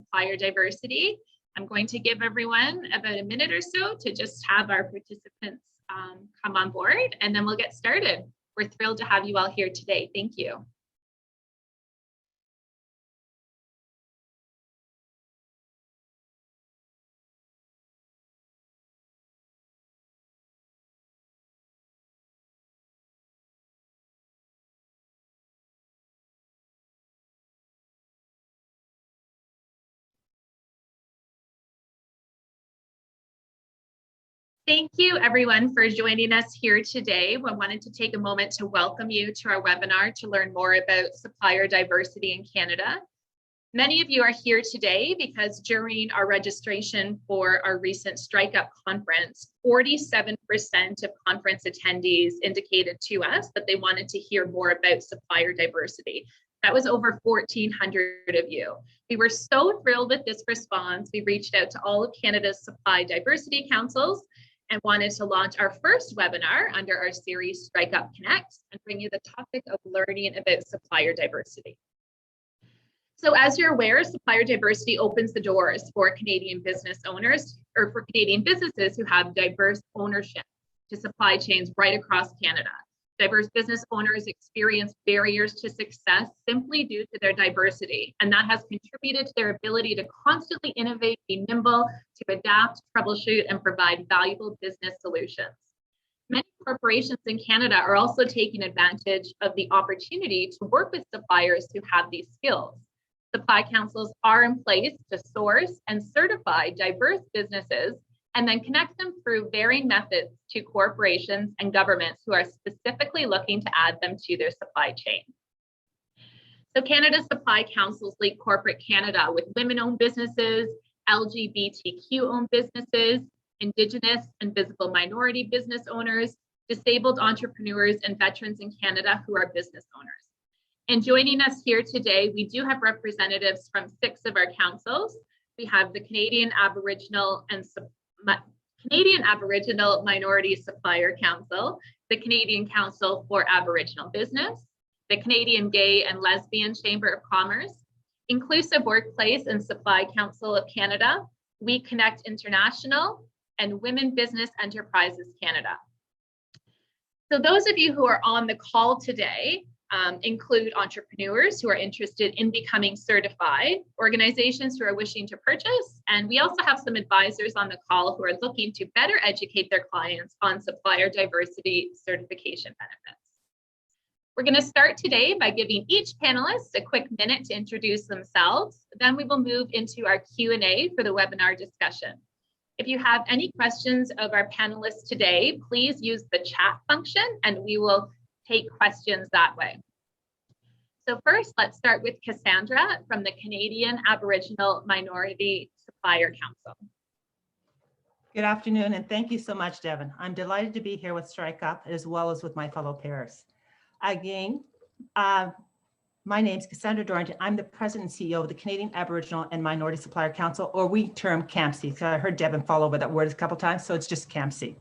Supplier Diversity. I'm going to give everyone about a minute or so to just have our participants come on board, and then we'll get started. We're thrilled to have you all here today. Thank you. Thank you everyone for joining us here today. We wanted to take a moment to welcome you to our webinar to learn more about supplier diversity in Canada. Many of you are here today because during our registration for our recent StrikeUP conference, 47% of conference attendees indicated to us that they wanted to hear more about supplier diversity. That was over 1,400 of you. We were so thrilled with this response. We reached out to all of Canada's supply diversity councils and wanted to launch our first webinar under our series StrikeUP Connects and bring you the topic of learning about supplier diversity. So as you're aware, supplier diversity opens the doors for Canadian business owners or for Canadian businesses who have diverse ownership to supply chains right across Canada. Diverse business owners experience barriers to success simply due to their diversity, and that has contributed to their ability to constantly innovate, be nimble, to adapt, troubleshoot, and provide valuable business solutions. Many corporations in Canada are also taking advantage of the opportunity to work with suppliers who have these skills. Supply councils are in place to source and certify diverse businesses and then connect them through varying methods to corporations and governments who are specifically looking to add them to their supply chain. So Canada's supply councils link corporate Canada with women-owned businesses, LGBTQ-owned businesses, Indigenous and visible minority business owners, disabled entrepreneurs, and veterans in Canada who are business owners. And joining us here today, we do have representatives from 6 of our councils. We have the Canadian Aboriginal Minority Supplier Council, the Canadian Council for Aboriginal Business, the Canadian Gay and Lesbian Chamber of Commerce, Inclusive Workplace and Supply Council of Canada, WEConnect International, and Women Business Enterprises Canada. So those of you who are on the call today include entrepreneurs who are interested in becoming certified, organizations who are wishing to purchase, and we also have some advisors on the call who are looking to better educate their clients on supplier diversity certification benefits. We're going to start today by giving each panelist a quick minute to introduce themselves. Then we will move into our Q&A for the webinar discussion. If you have any questions of our panelists today, please use the chat function and we will take questions that way. So first, let's start with Cassandra from the Canadian Aboriginal Minority Supplier Council. Good afternoon, and thank you so much, Devin. I'm delighted to be here with StrikeUP as well as with my fellow peers. Again, my name is Cassandra Dorrington. I'm the President and CEO of the Canadian Aboriginal and Minority Supplier Council, or we term CAMSC. So I heard Devin fall over that word a couple of times, so it's just CAMSC.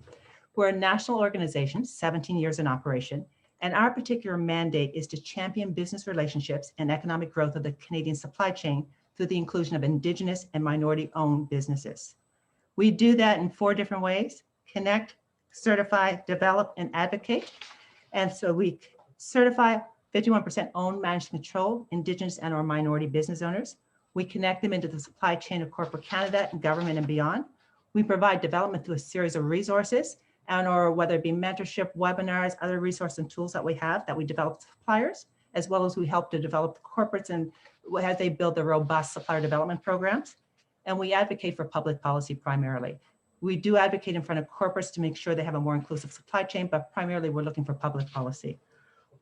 We're a national organization, 17 years in operation. And our particular mandate is to champion business relationships and economic growth of the Canadian supply chain through the inclusion of Indigenous and minority-owned businesses. We do that in 4 different ways: connect, certify, develop, and advocate. And so we certify 51% owned, managed, control Indigenous and or minority business owners. We connect them into the supply chain of corporate Canada and government and beyond. We provide development through a series of resources and or whether it be mentorship, webinars, other resources and tools that we have that we develop suppliers, as well as we help to develop the corporates and as they build their robust supplier development programs. And we advocate for public policy primarily. We do advocate in front of corporates to make sure they have a more inclusive supply chain, but primarily we're looking for public policy.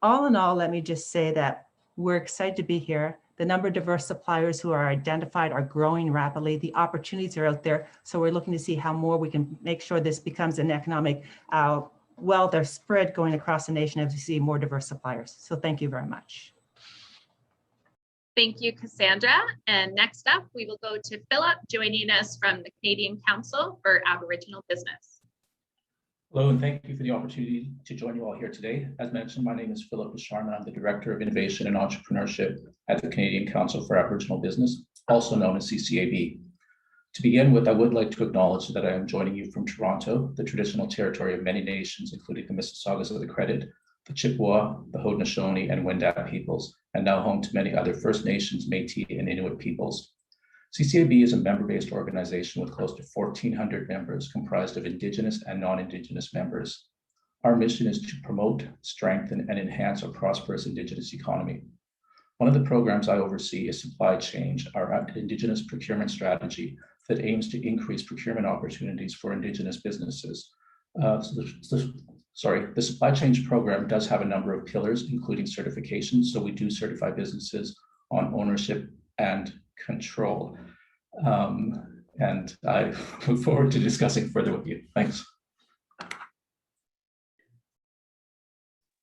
All in all, let me just say that we're excited to be here. The number of diverse suppliers who are identified are growing rapidly. The opportunities are out there. So we're looking to see how more we can make sure this becomes an economic wealth or spread going across the nation as we see more diverse suppliers. So thank you very much. Thank you, Cassandra. And next up, we will go to Philip, joining us from the Canadian Council for Aboriginal Business. Hello, and thank you for the opportunity to join you all here today. As mentioned, my name is Philip Sharma. I'm the Director of Innovation and Entrepreneurship at the Canadian Council for Aboriginal Business, also known as CCAB. To begin with, I would like to acknowledge that I am joining you from Toronto, the traditional territory of many nations, including the Mississaugas of the Credit, the Chippewa, the Haudenosaunee, and Wendat peoples, and now home to many other First Nations, Métis, and Inuit peoples. CCAB is a member-based organization with close to 1,400 members comprised of Indigenous and non-Indigenous members. Our mission is to promote, strengthen, and enhance a prosperous Indigenous economy. One of the programs I oversee is Supply Change, our Indigenous procurement strategy that aims to increase procurement opportunities for Indigenous businesses. The Supply Change program does have a number of pillars, including certifications. So we do certify businesses on ownership and control. And I look forward to discussing further with you. Thanks.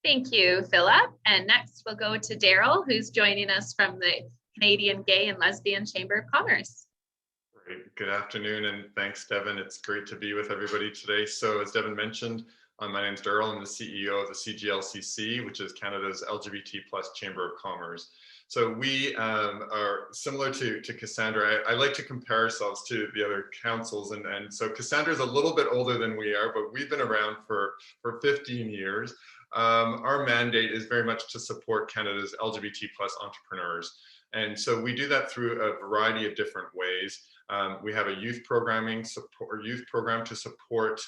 Thank you, Philip. And next we'll go to Daryl, who's joining us from the Canadian Gay and Lesbian Chamber of Commerce. Great. Good afternoon, and thanks, Devin. It's great to be with everybody today. So as Devin mentioned, my name is Daryl. I'm the CEO of the CGLCC, which is Canada's LGBT+ Chamber of Commerce. So we are similar to Cassandra. I like to compare ourselves to the other councils. And so Cassandra's a little bit older than we are, but we've been around for 15 years. Our mandate is very much to support Canada's LGBT+ entrepreneurs. And so we do that through a variety of different ways. We have a youth program to support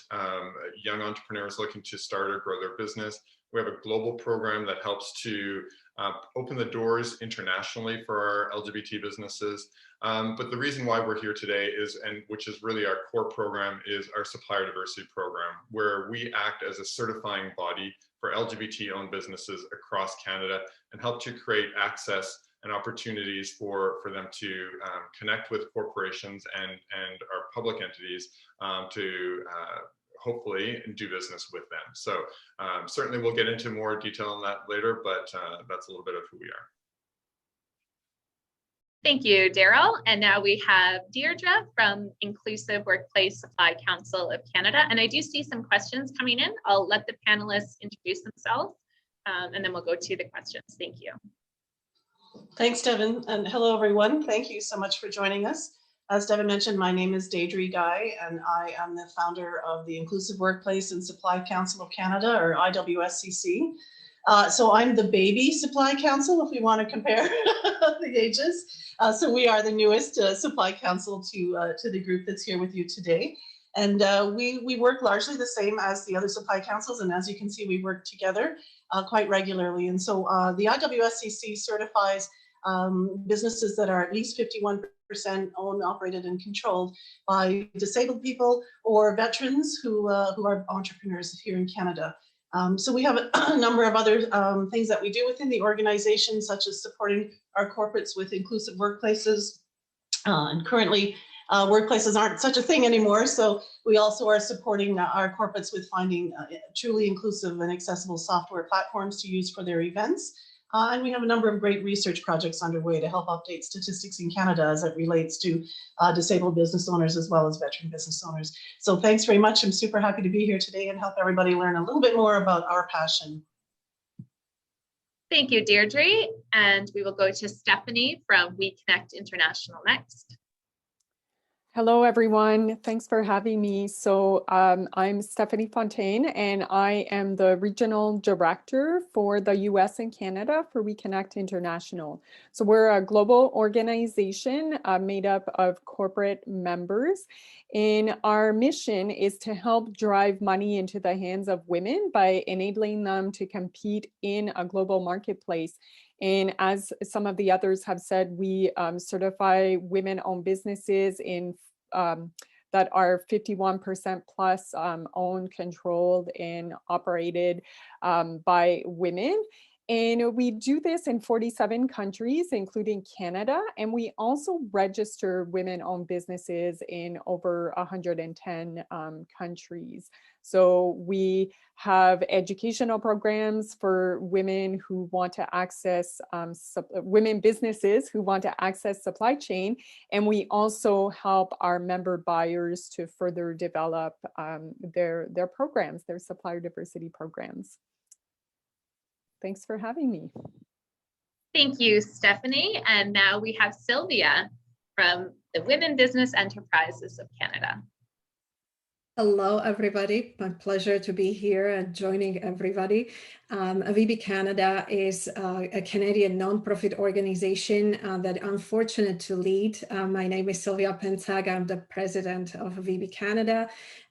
young entrepreneurs looking to start or grow their business. We have a global program that helps to open the doors internationally for our LGBT businesses. But the reason why we're here today is, and which is really our core program, is our Supplier Diversity program, where we act as a certifying body for LGBT-owned businesses across Canada and help to create access and opportunities for them to connect with corporations and our public entities to hopefully do business with them. So certainly we'll get into more detail on that later, but that's a little bit of who we are. Thank you, Daryl. And now we have Deirdre from Inclusive Workplace Supply Council of Canada. And I do see some questions coming in. I'll let the panelists introduce themselves and then we'll go to the questions. Thank you. Thanks, Devin, and hello, everyone. Thank you so much for joining us. As Devin mentioned, my name is Deirdre Guy, and I am the founder of the Inclusive Workplace and Supply Council of Canada, or IWSCC. So I'm the baby Supply Council, if we want to compare the ages. So we are the newest Supply Council to the group that's here with you today. And we work largely the same as the other Supply Councils, and as you can see, we work together quite regularly. And so the IWSCC certifies businesses that are at least 51% owned, operated, and controlled by disabled people or veterans who are entrepreneurs here in Canada. So we have a number of other things that we do within the organization, such as supporting our corporates with inclusive workplaces. And currently, workplaces aren't such a thing anymore. So we also are supporting our corporates with finding truly inclusive and accessible software platforms to use for their events. And we have a number of great research projects underway to help update statistics in Canada as it relates to disabled business owners as well as veteran business owners. So thanks very much. I'm super happy to be here today and help everybody learn a little bit more about our passion. Thank you, Deirdre. And we will go to Stephanie from WEConnect International next. Hello, everyone. Thanks for having me. So I'm Stephanie Fontaine, and I am the Regional Director for the US and Canada for WEConnect International. So we're a global organization made up of corporate members. And our mission is to help drive money into the hands of women by enabling them to compete in a global marketplace. And as some of the others have said, we certify women-owned businesses in that are 51% plus owned, controlled, and operated by women. And we do this in 47 countries, including Canada. And we also register women-owned businesses in over 110 countries. So we have educational programs for women who want to access, women businesses who want to access supply chain. And we also help our member buyers to further develop their programs, their supplier diversity programs. Thanks for having me. Thank you, Stephanie. And now we have Sylvia from the Women Business Enterprises of Canada. Hello, everybody. My pleasure to be here and joining everybody. WEB Canada is a Canadian nonprofit organization that I'm fortunate to lead. My name is Sylvia Pentag. I'm the president of WEB Canada.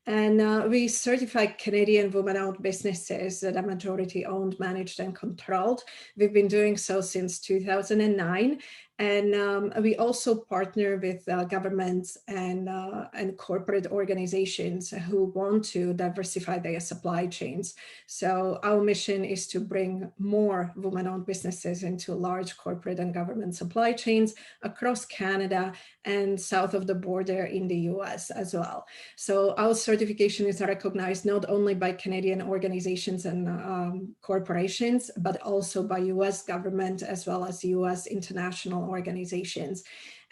And we certify Canadian women-owned businesses that are majority owned, managed, and controlled. We've been doing so since 2009. And we also partner with governments and corporate organizations who want to diversify their supply chains. So our mission is to bring more women-owned businesses into large corporate and government supply chains across Canada and south of the border in the US as well. So our certification is recognized not only by Canadian organizations and corporations, but also by US government as well as US international organizations.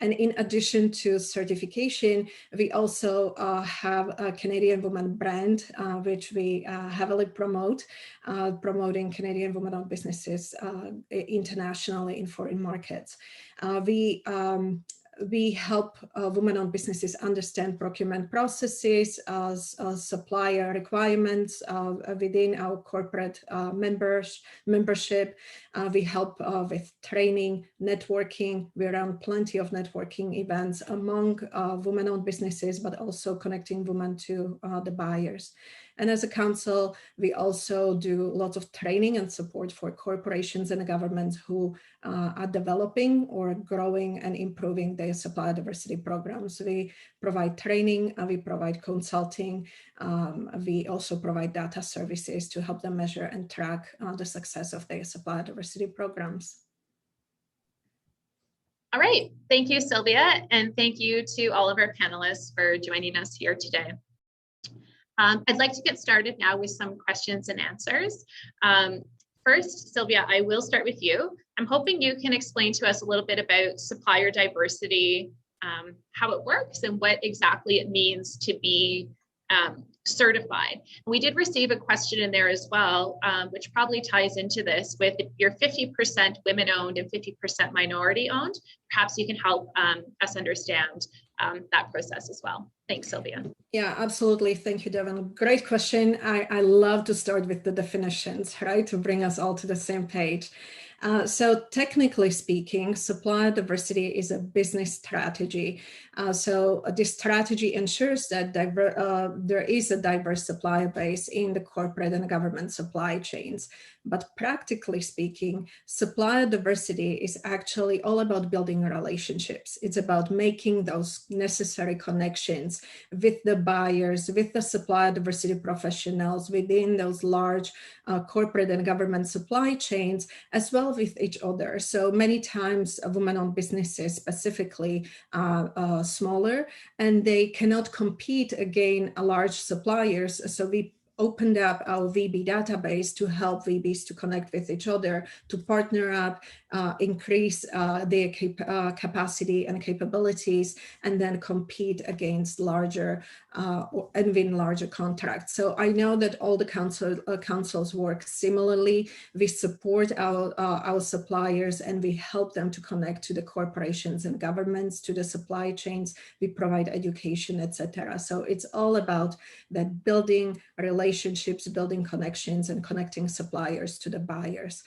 And in addition to certification, we also have a Canadian Woman brand, which we heavily promote, promoting Canadian women-owned businesses internationally in foreign markets. We help women-owned businesses understand procurement processes, supplier requirements within our corporate membership. We help with training, networking. We run plenty of networking events among women-owned businesses, but also connecting women to the buyers. And as a council, we also do lots of training and support for corporations and governments who are developing or growing and improving their supplier diversity programs. We provide training, we provide consulting, we also provide data services to help them measure and track the success of their supplier diversity programs. All right, thank you, Sylvia, and thank you to all of our panelists for joining us here today. I'd like to get started now with some questions and answers. First, Sylvia, I will start with you. I'm hoping you can explain to us a little bit about supplier diversity, how it works and what exactly it means to be certified. We did receive a question in there as well, which probably ties into this with if you're 50% women-owned and 50% minority-owned. Perhaps you can help us understand that process as well. Thanks, Sylvia. Yeah, absolutely. Thank you, Devin. Great question. I love to start with the definitions, right, to bring us all to the same page. So technically speaking, supplier diversity is a business strategy. So this strategy ensures that there is a diverse supplier base in the corporate and government supply chains. But practically speaking, supplier diversity is actually all about building relationships. It's about making those necessary connections with the buyers, with the supplier diversity professionals within those large corporate and government supply chains, as well with each other. So many times women-owned businesses specifically are smaller and they cannot compete against large suppliers. So we opened up our VB database to help VBs to connect with each other, to partner up, increase their capacity and capabilities, and then compete against larger and win larger contracts. So I know that all the councils work similarly. We support our suppliers and we help them to connect to the corporations and governments, to the supply chains. We provide education, etc. So it's all about that building relationships, building connections, and connecting suppliers to the buyers.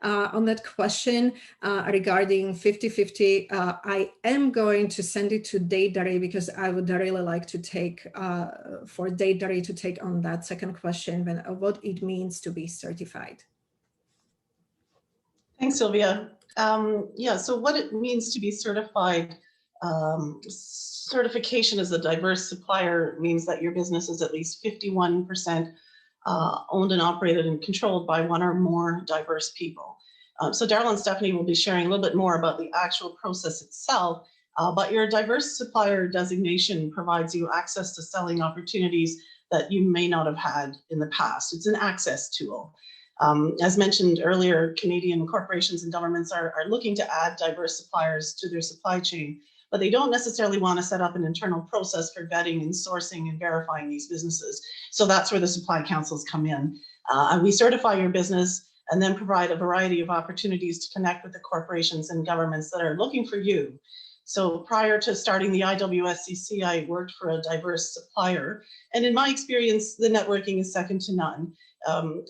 On that question regarding 50-50, I am going to send it to Deidre because I would really like to take, for Deidre to take on that second question, what it means to be certified. Thanks, Sylvia. Yeah, so what it means to be certified, certification as a diverse supplier means that your business is at least 51% owned and operated and controlled by one or more diverse people. So Darryl and Stephanie will be sharing a little bit more about the actual process itself, but your diverse supplier designation provides you access to selling opportunities that you may not have had in the past. It's an access tool. As mentioned earlier, Canadian corporations and governments are looking to add diverse suppliers to their supply chain, but they don't necessarily want to set up an internal process for vetting and sourcing and verifying these businesses. So that's where the supply councils come in. We certify your business and then provide a variety of opportunities to connect with the corporations and governments that are looking for you. So prior to starting the IWSCC, I worked for a diverse supplier. And in my experience, the networking is second to none.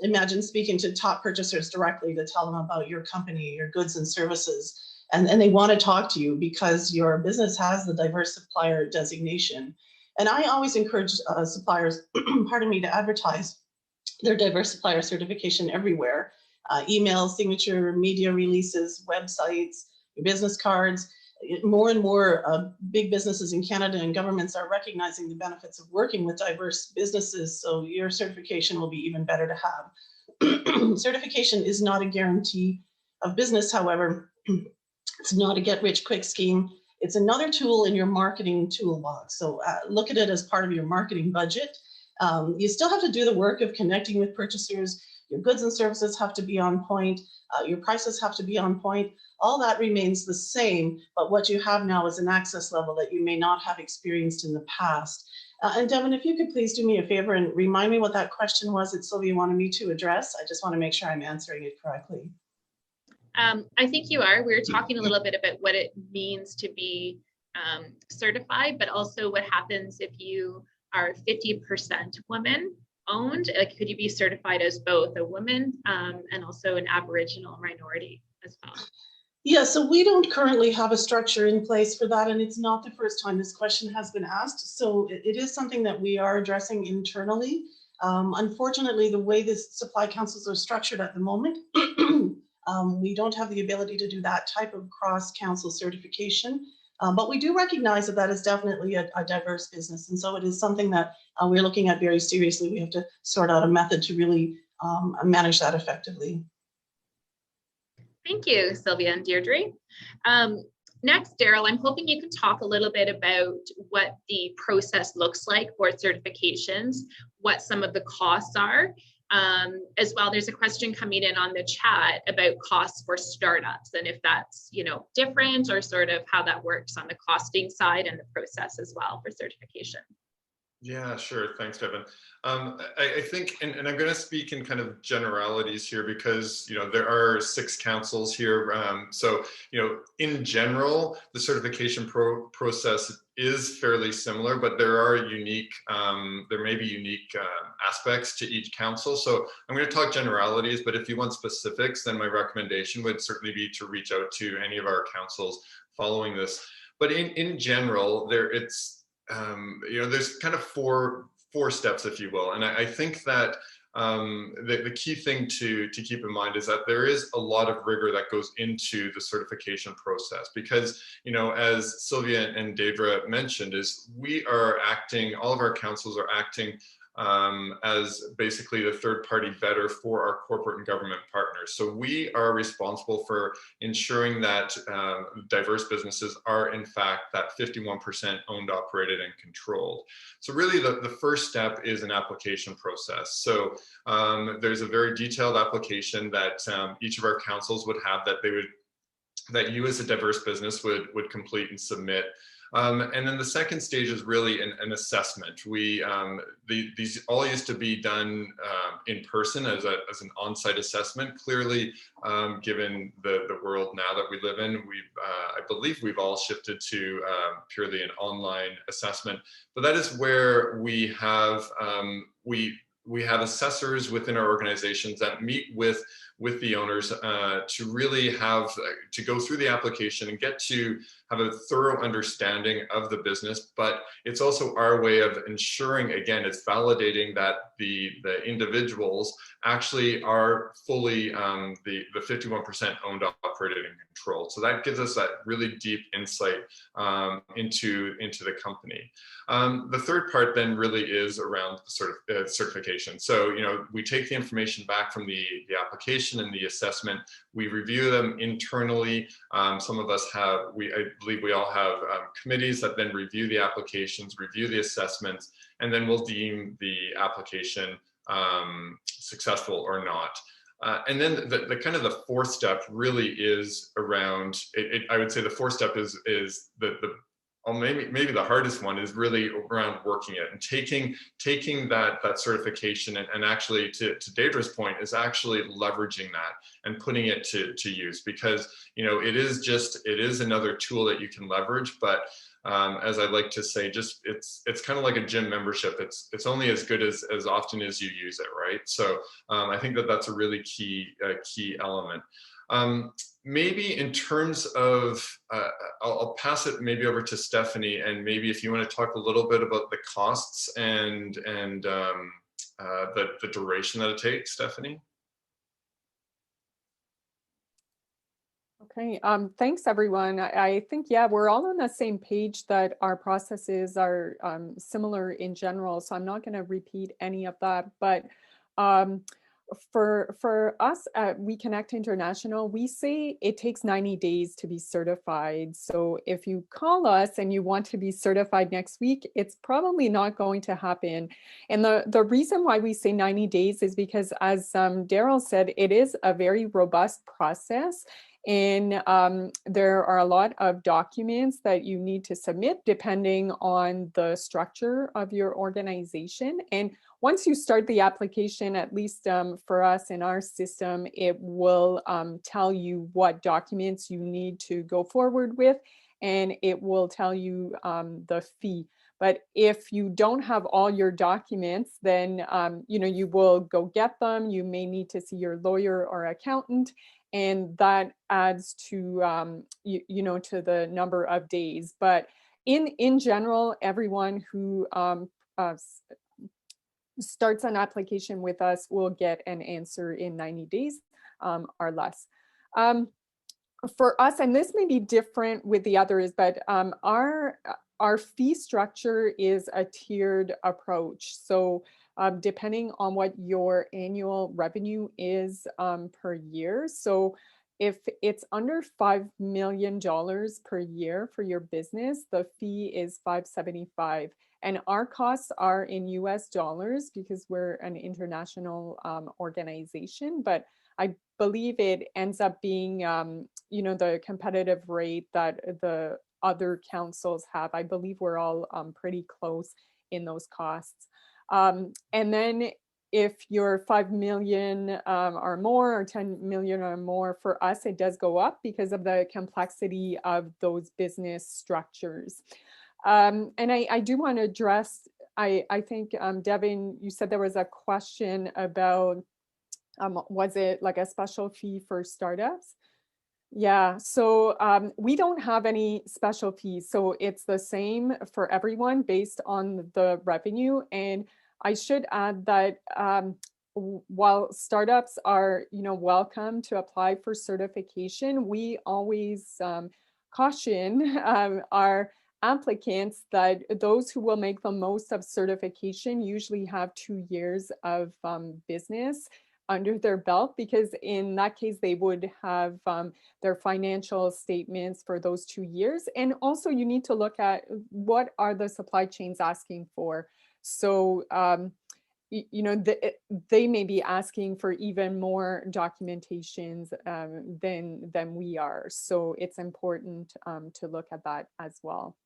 Imagine speaking to top purchasers directly to tell them about your company, your goods and services, and they want to talk to you because your business has the diverse supplier designation. And I always encourage suppliers, pardon me, to advertise their diverse supplier certification everywhere. Email, signature, media releases, websites, your business cards. More and more big businesses in Canada and governments are recognizing the benefits of working with diverse businesses, so your certification will be even better to have. Certification is not a guarantee of business, however. It's not a get-rich-quick scheme. It's another tool in your marketing toolbox, so look at it as part of your marketing budget. You still have to do the work of connecting with purchasers. Your goods and services have to be on point. Your prices have to be on point. All that remains the same, but what you have now is an access level that you may not have experienced in the past. And Devin, if you could please do me a favor and remind me what that question was that Sylvia wanted me to address. I just want to make sure I'm answering it correctly. I think you are. We were talking a little bit about what it means to be certified, but also what happens if you are 50% women owned. Like, could you be certified as both a woman and also an Aboriginal minority as well? Yeah, so we don't currently have a structure in place for that, and it's not the first time this question has been asked. So it is something that we are addressing internally. Unfortunately, the way the supply councils are structured at the moment, we don't have the ability to do that type of cross-council certification. But we do recognize that that is definitely a diverse business. And so it is something that we're looking at very seriously. We have to sort out a method to really manage that effectively. Thank you, Sylvia and Deirdre. Next, Darryl, I'm hoping you can talk a little bit about what the process looks like for certifications, what some of the costs are. As well, there's a question coming in on the chat about costs for startups and if that's, different or sort of how that works on the costing side and the process as well for certification. Yeah, sure. Thanks, Devin. I think, and I'm going to speak in kind of generalities here because, there are 6 councils here. So, in general, the certification process is fairly similar, but there may be unique aspects to each council. So I'm going to talk generalities, but if you want specifics, then my recommendation would certainly be to reach out to any of our councils following this. But in general, there's kind of four steps, if you will. And I think that the key thing to keep in mind is that there is a lot of rigor that goes into the certification process because, as Sylvia and Deirdre mentioned, is all of our councils are acting as basically the third-party vetter for our corporate and government partners. So we are responsible for ensuring that diverse businesses are in fact that 51% owned, operated, and controlled. So really the first step is an application process. So there's a very detailed application that each of our councils would have that you as a diverse business would complete and submit. And then the second stage is really an assessment. These all used to be done in person as an on-site assessment. Clearly, given the world now that we live in, I believe we've all shifted to purely an online assessment. But that is where we have assessors within our organizations that meet with the owners to really to go through the application and get to have a thorough understanding of the business, but it's also our way of ensuring, again, it's validating that the individuals actually are fully the 51% owned, operated, and controlled. So that gives us that really deep insight into the company. The third part then really is around sort of certification. So, you know, we take the information back from the application and the assessment, we review them internally. Some of us have, I believe we all have committees that then review the applications, review the assessments, and then we'll deem the application successful or not. And then the kind of the fourth step really is around, I would say the fourth step is maybe the hardest one is really around working it and taking that certification and actually to Deidre's point is actually leveraging that and putting it to use, because, you know, it is another tool that you can leverage, but as I like to say, just it's kind of like a gym membership. It's only as good as often as you use it, right? So I think that's a really key element. Maybe in terms of, I'll pass it maybe over to Stephanie, and maybe if you want to talk a little bit about the costs and the duration that it takes, Stephanie. Okay, thanks everyone. I think, yeah, we're all on the same page that our processes are similar in general, so I'm not going to repeat any of that, but for us at WEConnect International, we say it takes 90 days to be certified. So if you call us and you want to be certified next week, it's probably not going to happen. And the reason why we say 90 days is because, as Daryl said, it is a very robust process. And there are a lot of documents that you need to submit depending on the structure of your organization. And once you start the application, at least for us in our system, it will tell you what documents you need to go forward with, and it will tell you the fee. But if you don't have all your documents, then you know, you will go get them. You may need to see your lawyer or accountant, and that adds to you know, to the number of days. But in general, everyone who starts an application with us will get an answer in 90 days or less. For us, and this may be different with the others, but our fee structure is a tiered approach. So depending on what your annual revenue is per year. So if it's under $5 million per year for your business, the fee is $575. And our costs are in US dollars because we're an international organization, but I believe it ends up being, you know, the competitive rate that the other councils have. I believe we're all pretty close in those costs. And then if you're 5 million or more, or 10 million or more, for us, it does go up because of the complexity of those business structures. And I do want to address, I think, Devin, you said there was a question about, was it like a special fee for startups? Yeah, so we don't have any special fees. So it's the same for everyone based on the revenue. And I should add that while startups are, you know, welcome to apply for certification, we always caution our applicants that those who will make the most of certification usually have 2 years of business under their belt, because in that case they would have their financial statements for those 2 years. And also you need to look at what are the supply chains asking for. So you know, they may be asking for even more documentations than we are. So it's important to look at that as well.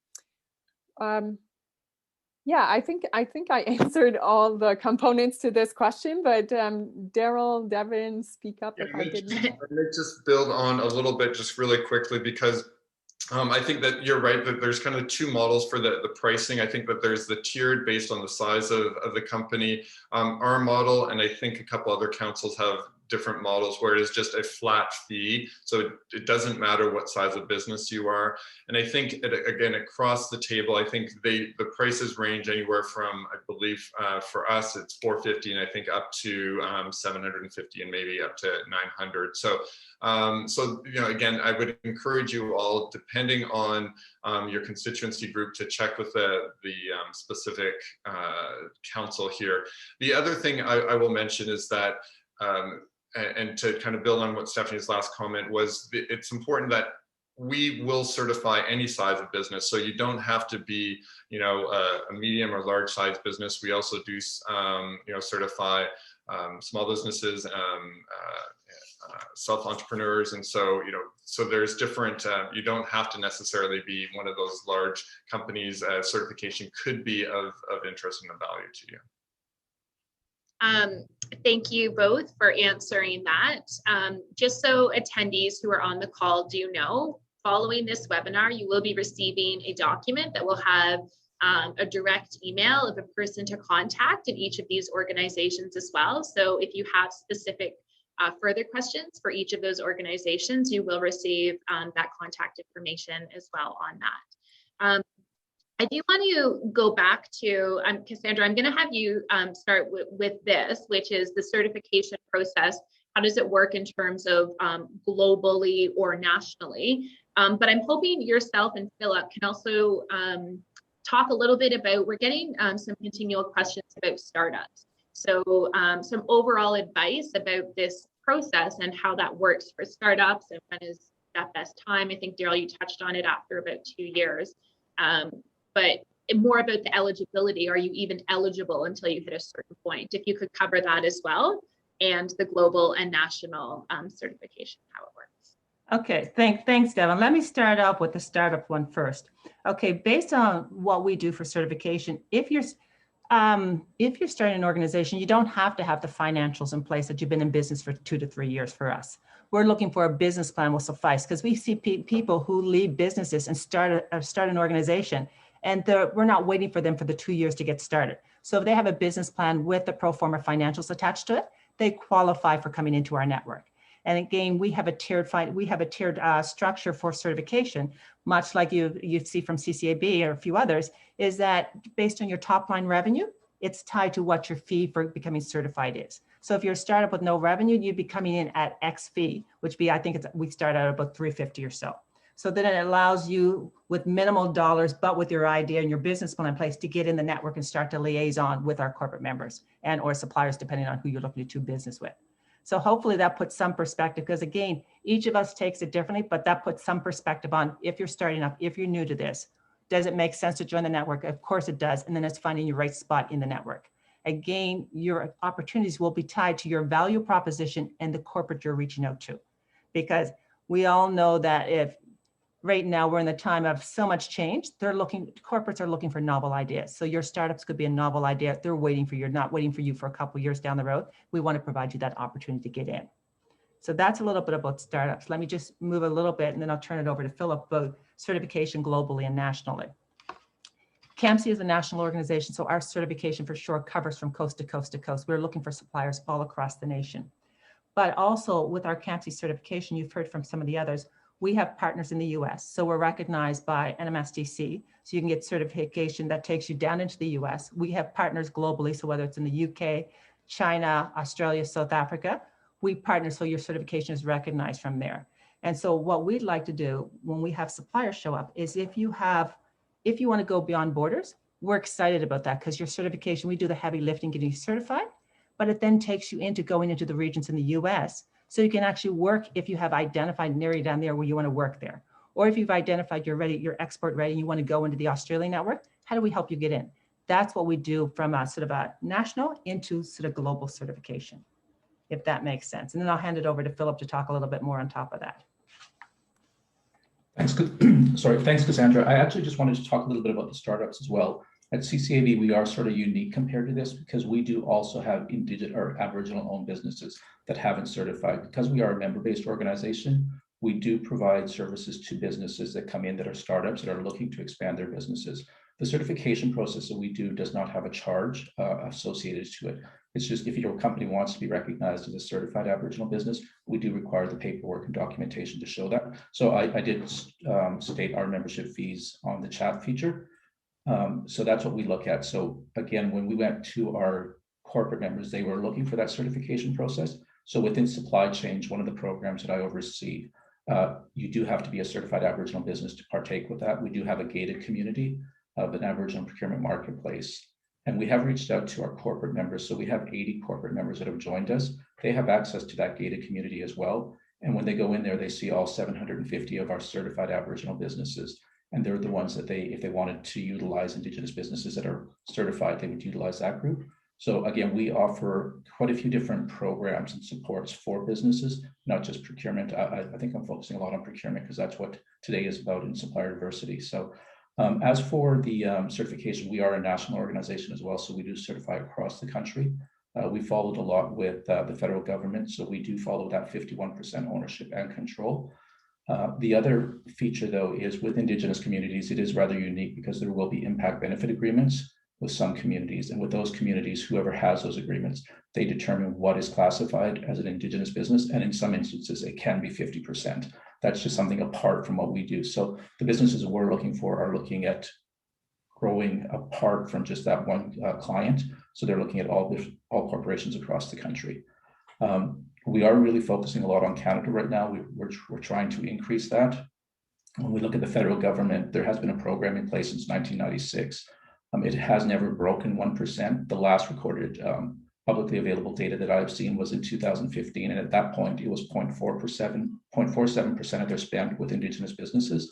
Yeah, I think I answered all the components to this question, but Daryl, Devin, speak up if I didn't. Let me just build on a little bit, just really quickly, because I think that you're right that there's kind of two models for the pricing. I think that there's the tiered based on the size of the company. Our model, and I think a couple other councils have different models where it is just a flat fee. So it doesn't matter what size of business you are. And I think, again, across the table, I think the prices range anywhere from, I believe for us, it's $450 and I think up to $750 and maybe up to $900. So, again, I would encourage you all, depending on your constituency group, to check with the specific council here. The other thing I will mention is that, and to kind of build on what Stephanie's last comment was, it's important that we will certify any size of business. So you don't have to be, a medium or large size business. We also do, certify small businesses, self-entrepreneurs. And so, so there's different, you don't have to necessarily be one of those large companies. Certification could be of interest and of value to you. Thank you both for answering that. Just so attendees who are on the call do know, following this webinar, you will be receiving a document that will have a direct email of a person to contact in each of these organizations as well. So if you have specific further questions for each of those organizations, you will receive that contact information as well on that. I do want to go back to, Cassandra, I'm going to have you start with this, which is the certification process. How does it work in terms of globally or nationally? But I'm hoping yourself and Philip can also talk a little bit about, we're getting some continual questions about startups. So some overall advice about this process and how that works for startups and when is that best time. I think, Daryl, you touched on it after about 2 years. But more about the eligibility. Are you even eligible until you hit a certain point? If you could cover that as well, and the global and national certification, how it works. Okay, thanks, Devin. Let me start off with the startup one first. Okay, based on what we do for certification, if you're starting an organization, you don't have to have the financials in place that you've been in business for 2 to 3 years for us. We're looking for a business plan will suffice, because we see people who leave businesses and start an organization, and we're not waiting for them for the 2 years to get started. So if they have a business plan with the pro forma financials attached to it, they qualify for coming into our network. And again, we have a tiered structure for certification, much like you see from CCAB or a few others, is that based on your top line revenue, it's tied to what your fee for becoming certified is. So if you're a startup with no revenue, you'd be coming in at X fee, which we start out about $350 or so. So then it allows you with minimal dollars, but with your idea and your business plan in place, to get in the network and start to liaison with our corporate members and or suppliers, depending on who you're looking to do business with. So hopefully that puts some perspective, because again, each of us takes it differently, but that puts some perspective on if you're starting up, if you're new to this, does it make sense to join the network? Of course it does. And then it's finding your right spot in the network. Again, your opportunities will be tied to your value proposition and the corporate you're reaching out to, because we all know that if right now we're in the time of so much change, corporates are looking for novel ideas. So your startups could be a novel idea. They're waiting for you, not waiting for you for a couple of years down the road. We want to provide you that opportunity to get in. So that's a little bit about startups. Let me just move a little bit and then I'll turn it over to Philip about certification globally and nationally. CAMSC is a national organization, so our certification for sure covers from coast to coast to coast. We're looking for suppliers all across the nation. But also with our CAMSC certification, you've heard from some of the others, we have partners in the US. So we're recognized by NMSDC. So you can get certification that takes you down into the US. We have partners globally. So whether it's in the UK, China, Australia, South Africa, we partner so your certification is recognized from there. And so what we'd like to do when we have suppliers show up is if you want to go beyond borders, we're excited about that, because your certification, we do the heavy lifting getting you certified, but it then takes you into going into the regions in the US. So you can actually work if you have identified an area down there where you want to work there. Or if you've identified you're export ready and you want to go into the Australian network, how do we help you get in? That's what we do from a sort of a national into sort of global certification, if that makes sense. And then I'll hand it over to Philip to talk a little bit more on top of that. Thanks, Cassandra. I actually just wanted to talk a little bit about the startups as well. At CCAB, we are sort of unique compared to this because we do also have indigenous or Aboriginal owned businesses that haven't certified. Because we are a member-based organization, we do provide services to businesses that come in that are startups that are looking to expand their businesses. The certification process that we do does not have a charge associated to it. It's just if your company wants to be recognized as a certified Aboriginal business, we do require the paperwork and documentation to show that. So I did state our membership fees on the chat feature. So that's what we look at. So again, when we went to our corporate members, they were looking for that certification process. So within supply chain, one of the programs that I oversee, you do have to be a certified Aboriginal business to partake with that. We do have a gated community of an Aboriginal procurement marketplace. And we have reached out to our corporate members. So we have 80 corporate members that have joined us. They have access to that gated community as well. And when they go in there, they see all 750 of our certified Aboriginal businesses. And they're the ones that if they wanted to utilize Indigenous businesses that are certified, they would utilize that group. So again, we offer quite a few different programs and supports for businesses, not just procurement. I think I'm focusing a lot on procurement because that's what today is about in supplier diversity. So as for the certification, we are a national organization as well. So we do certify across the country. We followed a lot with the federal government. So we do follow that 51% ownership and control. The other feature, though, is with Indigenous communities, it is rather unique because there will be impact benefit agreements with some communities. And with those communities, whoever has those agreements, they determine what is classified as an Indigenous business. And in some instances, it can be 50%. That's just something apart from what we do. So the businesses we're looking for are looking at growing apart from just that one client. So they're looking at all corporations across the country. We are really focusing a lot on Canada right now. We're trying to increase that. When we look at the federal government, there has been a program in place since 1996. It has never broken 1%. The last recorded publicly available data that I've seen was in 2015. And at that point, it was 0.47% of their spend with Indigenous businesses.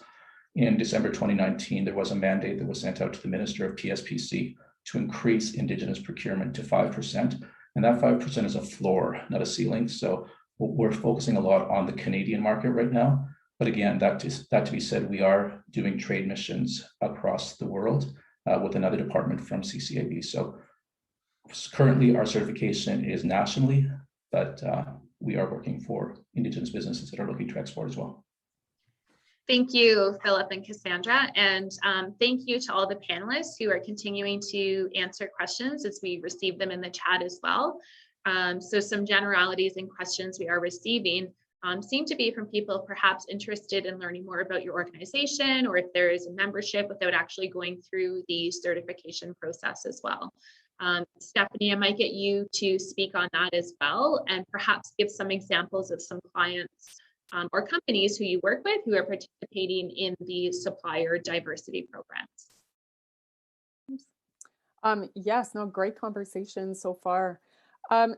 In December 2019, there was a mandate that was sent out to the Minister of PSPC to increase Indigenous procurement to 5%. And that 5% is a floor, not a ceiling. So we're focusing a lot on the Canadian market right now. But again, that to be said, we are doing trade missions across the world with another department from CCAB. So currently our certification is nationally, but we are working for Indigenous businesses that are looking to export as well. Thank you, Philip and Cassandra. And thank you to all the panelists who are continuing to answer questions as we receive them in the chat as well. So some generalities and questions we are receiving seem to be from people perhaps interested in learning more about your organization, or if there is a membership without actually going through the certification process as well. Stephanie, I might get you to speak on that as well, and perhaps give some examples of some clients or companies who you work with who are participating in the supplier diversity programs. Yes, no, great conversation so far.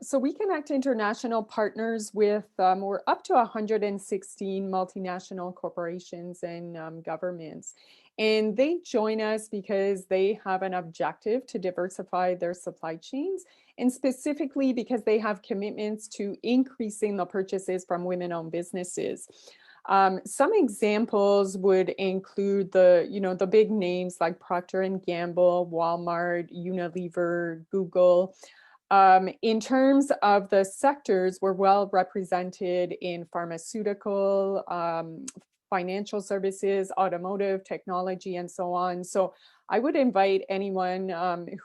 So WEConnect International partners with, we're up to 116 multinational corporations and governments. And they join us because they have an objective to diversify their supply chains, and specifically because they have commitments to increasing the purchases from women-owned businesses. Some examples would include the big names like Procter & Gamble, Walmart, Unilever, Google. In terms of the sectors, we're well represented in pharmaceutical, financial services, automotive, technology, and so on. So I would invite anyone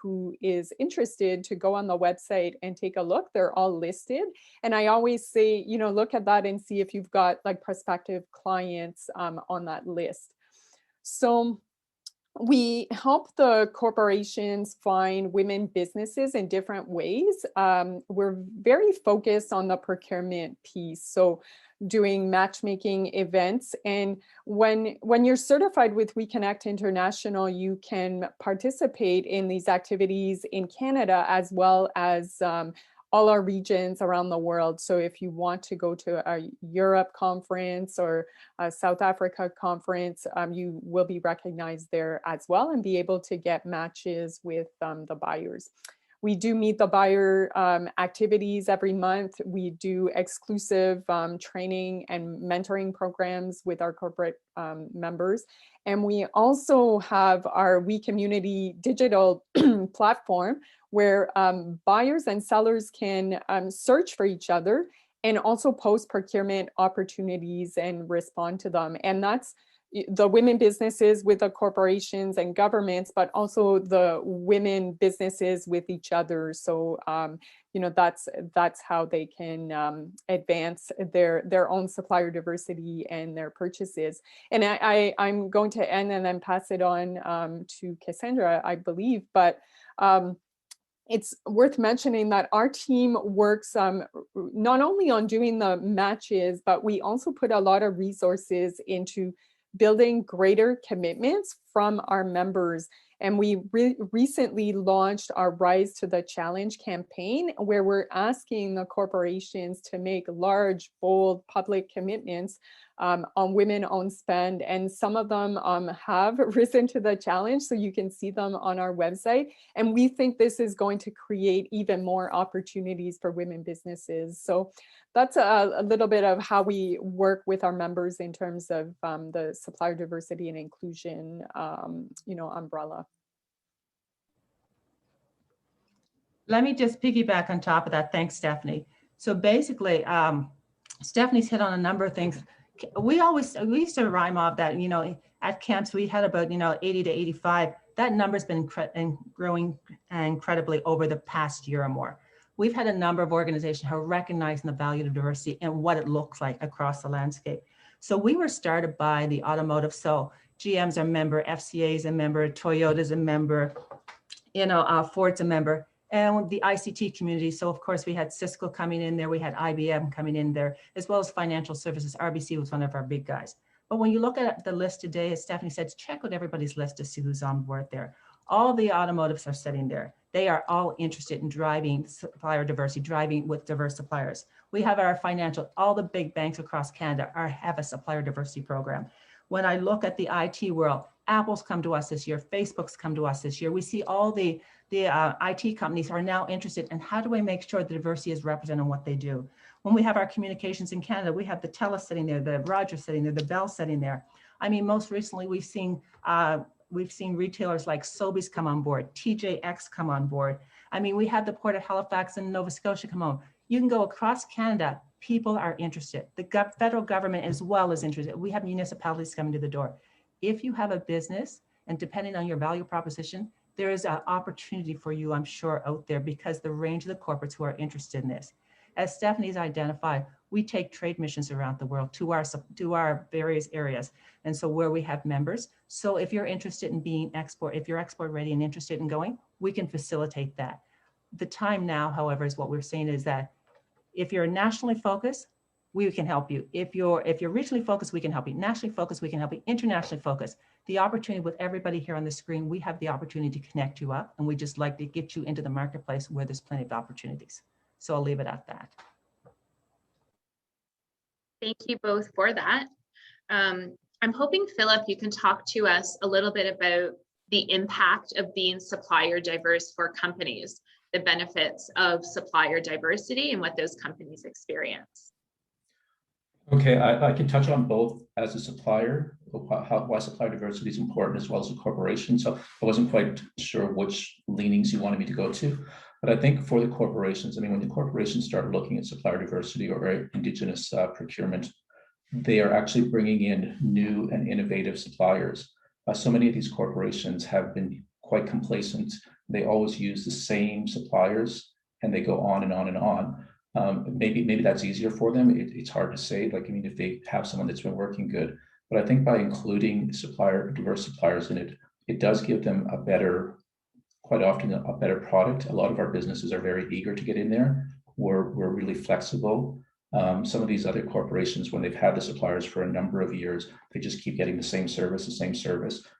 who is interested to go on the website and take a look. They're all listed. And I always say, look at that and see if you've got like prospective clients on that list. So we help the corporations find women businesses in different ways. We're very focused on the procurement piece. So doing matchmaking events. And when you're certified with WEConnect International, you can participate in these activities in Canada as well as all our regions around the world. So if you want to go to a Europe conference or a South Africa conference, you will be recognized there as well and be able to get matches with the buyers. We do meet the buyer activities every month. We do exclusive training and mentoring programs with our corporate members. And we also have our WeCommunity digital platform where buyers and sellers can search for each other and also post procurement opportunities and respond to them. And that's the women businesses with the corporations and governments, but also the women businesses with each other. So, you know, that's how they can advance their own supplier diversity and their purchases. And I'm going to end and then pass it on to Cassandra, I believe, but it's worth mentioning that our team works not only on doing the matches, but we also put a lot of resources into building greater commitments from our members. And we recently launched our Rise to the Challenge campaign, where we're asking the corporations to make large, bold public commitments on women-owned spend. And some of them have risen to the challenge, so you can see them on our website. And we think this is going to create even more opportunities for women businesses. So that's a little bit of how we work with our members in terms of the supplier diversity and inclusion, you know, umbrella. Let me just piggyback on top of that. Thanks, Stephanie. So basically, Stephanie's hit on a number of things. We used to rhyme off that, you know, at camps, we had about, you know, 80 to 85. That number's been growing incredibly over the past year or more. We've had a number of organizations who are recognizing the value of diversity and what it looks like across the landscape. So we were started by the automotive. So GM's a member, FCA's a member, Toyota's a member, you know, Ford's a member, and the ICT community. So of course we had Cisco coming in there, we had IBM coming in there, as well as financial services. RBC was one of our big guys. But when you look at the list today, as Stephanie said, check out everybody's list to see who's on board there. All the automotives are sitting there. They are all interested in driving supplier diversity, driving with diverse suppliers. We have our financial, all the big banks across Canada have a supplier diversity program. When I look at the IT world, Apple's come to us this year, Facebook's come to us this year. We see all the IT companies are now interested in how do we make sure the diversity is represented in what they do. When we have our communications in Canada, we have the TELUS sitting there, the Rogers sitting there, the Bell sitting there. I mean, most recently we've seen retailers like Sobeys come on board, TJX come on board. I mean, we had the Port of Halifax and Nova Scotia come on. You can go across Canada, people are interested. The federal government as well is interested. We have municipalities coming to the door. If you have a business, and depending on your value proposition, there is an opportunity for you, I'm sure, out there, because the range of the corporates who are interested in this. As Stephanie's identified, we take trade missions around the world to our various areas. And so where we have members. So if you're interested in being if you're export ready and interested in going, we can facilitate that. The time now, however, is what we're saying is that if you're nationally focused, we can help you. If you're regionally focused, we can help you. Nationally focused, we can help you. Internationally focused. The opportunity with everybody here on the screen, we have the opportunity to connect you up, and we just like to get you into the marketplace where there's plenty of opportunities. So I'll leave it at that. Thank you both for that. I'm hoping, Philip, you can talk to us a little bit about the impact of being supplier diverse for companies, the benefits of supplier diversity and what those companies experience. Okay, I can touch on both as a supplier, why supplier diversity is important, as well as a corporation. So I wasn't quite sure which leanings you wanted me to go to, but I think for the corporations, I mean, when the corporations start looking at supplier diversity or Indigenous procurement, they are actually bringing in new and innovative suppliers. So many of these corporations have been quite complacent. They always use the same suppliers, and they go on and on and on. Maybe that's easier for them. It's hard to say. Like, I mean, if they have someone that's been working good, but I think by including diverse suppliers in it, it does give them quite often a better product. A lot of our businesses are very eager to get in there. We're really flexible. Some of these other corporations, when they've had the suppliers for a number of years, they just keep getting the same service.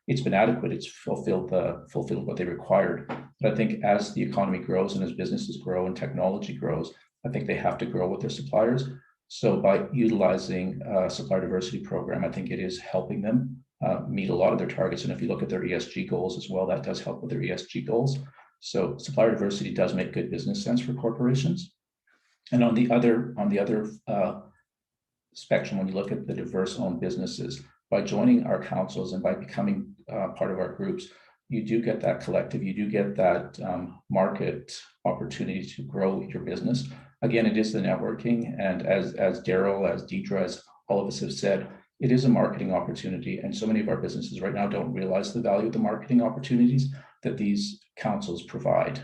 It's been adequate. It's fulfilled what they required. But I think as the economy grows and as businesses grow and technology grows, I think they have to grow with their suppliers. So by utilizing a supplier diversity program, I think it is helping them meet a lot of their targets. And if you look at their ESG goals as well, that does help with their ESG goals. So supplier diversity does make good business sense for corporations. And on the other spectrum, when you look at the diverse owned businesses, by joining our councils and by becoming part of our groups, you do get that collective, you do get that market opportunity to grow your business. Again, it is the networking. And as Daryl, as Deidre, as all of us have said, it is a marketing opportunity. And so many of our businesses right now don't realize the value of the marketing opportunities that these councils provide.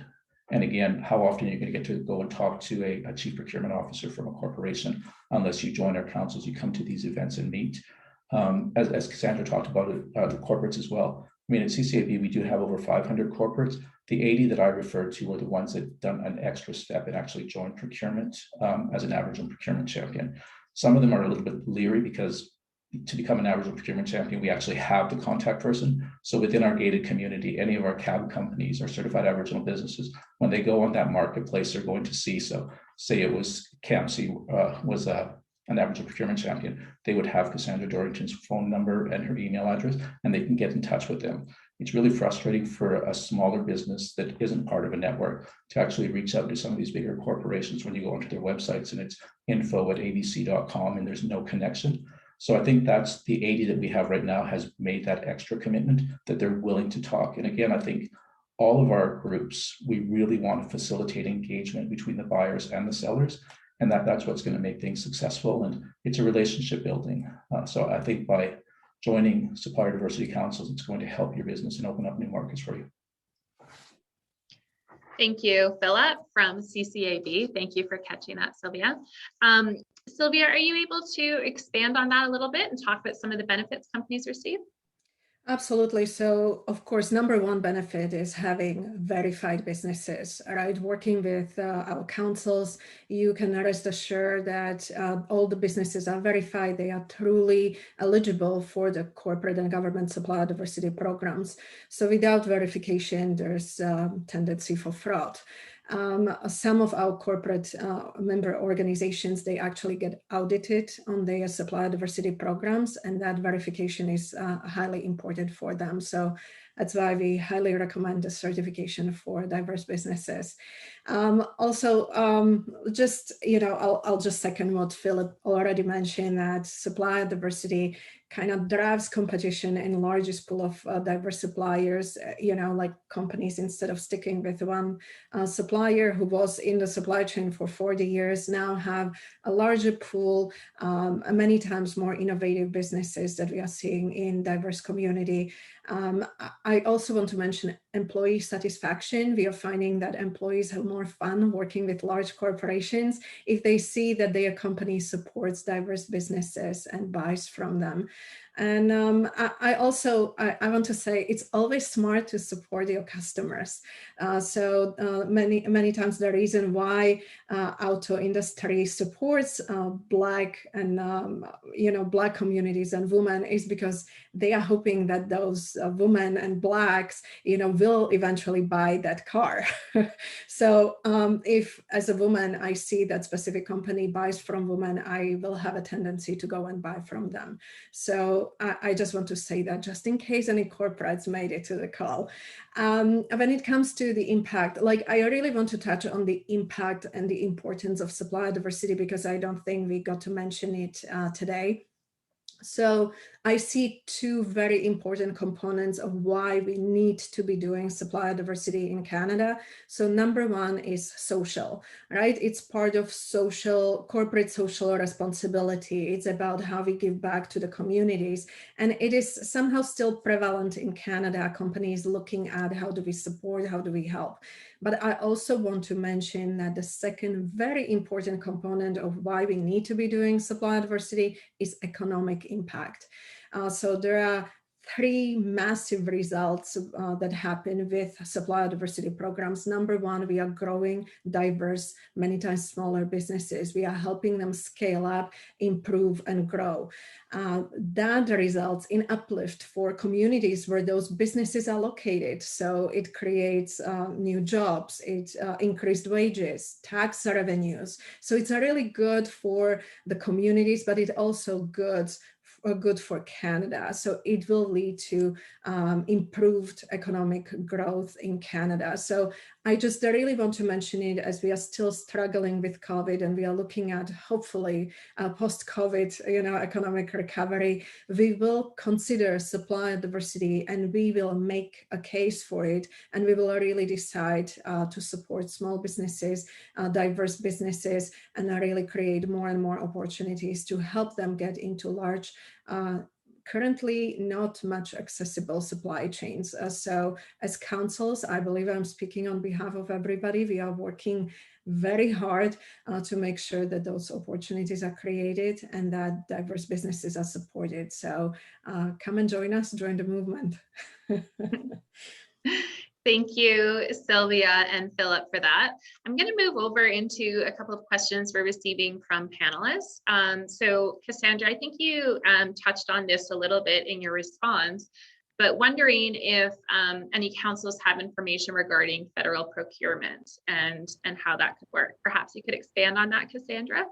And again, how often are you going to get to go and talk to a chief procurement officer from a corporation unless you join our councils, you come to these events and meet. As Cassandra talked about the corporates as well. I mean, at CCAB, we do have over 500 corporates. The 80 that I referred to were the ones that done an extra step and actually joined procurement as an Aboriginal procurement champion. Some of them are a little bit leery because to become an Aboriginal procurement champion, we actually have the contact person. So within our gated community, any of our CAB companies or certified Aboriginal businesses, when they go on that marketplace, they're going to see, so say it was CAMSC was an Aboriginal procurement champion, they would have Cassandra Dorrington's phone number and her email address, and they can get in touch with them. It's really frustrating for a smaller business that isn't part of a network to actually reach out to some of these bigger corporations when you go onto their websites and it's info@abc.com and there's no connection. So I think that's the 80 that we have right now has made that extra commitment that they're willing to talk. And again, I think all of our groups, we really want to facilitate engagement between the buyers and the sellers. And that's what's going to make things successful. And it's a relationship building. So I think by joining supplier diversity councils, it's going to help your business and open up new markets for you. Thank you, Philip from CCAB. Thank you for catching that, Sylvia. Sylvia, are you able to expand on that a little bit and talk about some of the benefits companies receive? Absolutely. So, of course, number one benefit is having verified businesses, right? Working with our councils, you can rest assured that all the businesses are verified. They are truly eligible for the corporate and government supplier diversity programs. So without verification, there's a tendency for fraud. Some of our corporate member organizations, they actually get audited on their supplier diversity programs, and that verification is highly important for them. So that's why we highly recommend the certification for diverse businesses. Also, just, you know, I'll just second what Philip already mentioned, that supplier diversity kind of drives competition in largest pool of diverse suppliers, you know, like companies, instead of sticking with one supplier who was in the supply chain for 40 years, now have a larger pool, many times more innovative businesses that we are seeing in diverse community. I also want to mention employee satisfaction. We are finding that employees have more fun working with large corporations if they see that their company supports diverse businesses and buys from them. And I want to say it's always smart to support your customers. Many times the reason why auto industry supports Black and Black communities and women is because they are hoping that those women and Blacks will eventually buy that car. So if as a woman I see that specific company buys from women, I will have a tendency to go and buy from them. So I just want to say that just in case any corporates made it to the call. When it comes to the impact, I really want to touch on the impact and the importance of supplier diversity, because I don't think we got to mention it today. So I see two very important components of why we need to be doing supplier diversity in Canada. So number one is social, right? It's part of corporate social responsibility. It's about how we give back to the communities. And it is somehow still prevalent in Canada, companies looking at how do we support, how do we help. But I also want to mention that the second very important component of why we need to be doing supplier diversity is economic impact. So there are three massive results that happen with supplier diversity programs. Number one, we are growing diverse, many times smaller businesses. We are helping them scale up, improve, and grow. That results in uplift for communities where those businesses are located. So it creates new jobs, it increased wages, tax revenues. So it's really good for the communities, but it also good for Canada. So it will lead to improved economic growth in Canada. So I just really want to mention it, as we are still struggling with COVID and we are looking at hopefully post-COVID, economic recovery. We will consider supplier diversity and we will make a case for it, and we will really decide to support small businesses, diverse businesses, and really create more and more opportunities to help them get into large currently not much accessible supply chains. So as councils, I believe I'm speaking on behalf of everybody, we are working very hard to make sure that those opportunities are created and that diverse businesses are supported. So come and join us, join the movement. Thank you, Sylvia and Philip, for that. I'm going to move over into a couple of questions we're receiving from panelists. So Cassandra, I think you touched on this a little bit in your response, but wondering if any councils have information regarding federal procurement and how that could work. Perhaps you could expand on that, Cassandra?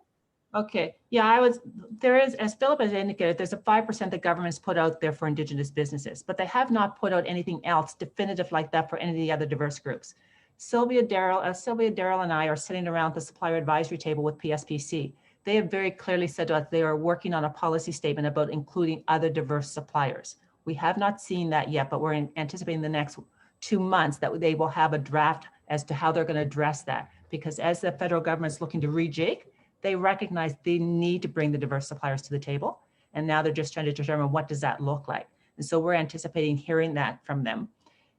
Okay, yeah, there is, as Philip has indicated, there's a 5% that governments put out there for Indigenous businesses, but they have not put out anything else definitive like that for any of the other diverse groups. Sylvia, Daryl, and I are sitting around the supplier advisory table with PSPC. They have very clearly said to us they are working on a policy statement about including other diverse suppliers. We have not seen that yet, but we're anticipating the next 2 months that they will have a draft as to how they're going to address that. Because as the federal government is looking to rejig, they recognize they need to bring the diverse suppliers to the table. And now they're just trying to determine what does that look like. And so we're anticipating hearing that from them.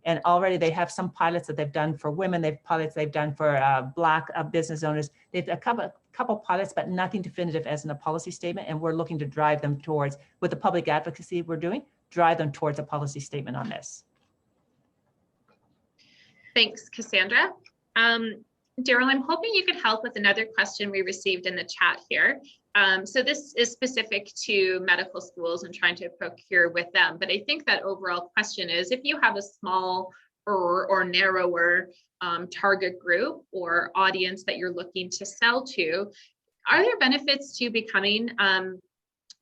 And already they have some pilots that they've done for women. Pilots they've done for Black business owners. They've a couple pilots, but nothing definitive as in a policy statement. And we're looking to drive them towards, with the public advocacy we're doing, drive them towards a policy statement on this. Thanks, Cassandra. Daryl, I'm hoping you could help with another question we received in the chat here. So this is specific to medical schools and trying to procure with them. But I think that overall question is, if you have a small or narrower target group or audience that you're looking to sell to, are there benefits to becoming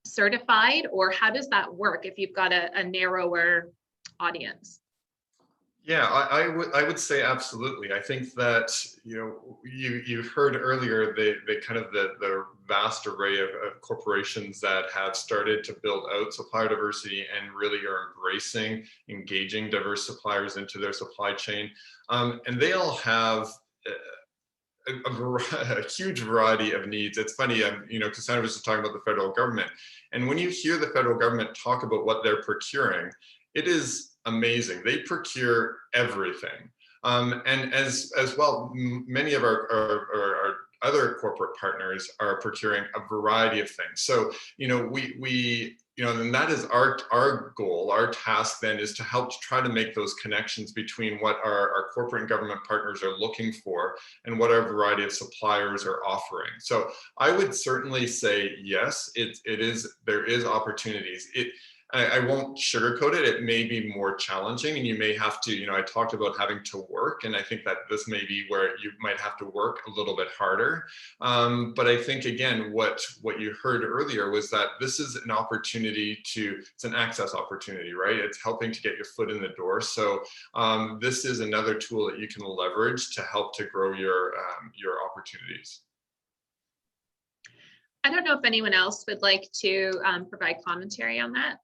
certified, or how does that work if you've got a narrower audience? Yeah, I would say absolutely. I think that, you know, you heard earlier the kind of the vast array of corporations that have started to build out supplier diversity and really are embracing engaging diverse suppliers into their supply chain. And they all have a huge variety of needs. It's funny, you know, Cassandra was just talking about the federal government. And when you hear the federal government talk about what they're procuring, it is amazing. They procure everything. And as well, many of our other corporate partners are procuring a variety of things. So, you know, we you know, and that is our goal, our task then is to help to try to make those connections between what our corporate and government partners are looking for and what our variety of suppliers are offering. So I would certainly say, yes, there is opportunities. I won't sugarcoat it. It may be more challenging and you may have to, you know, I talked about having to work, and I think that this may be where you might have to work a little bit harder. But I think, again, what you heard earlier was that this is an opportunity it's an access opportunity, right? It's helping to get your foot in the door. So this is another tool that you can leverage to help to grow your opportunities. I don't know if anyone else would like to provide commentary on that.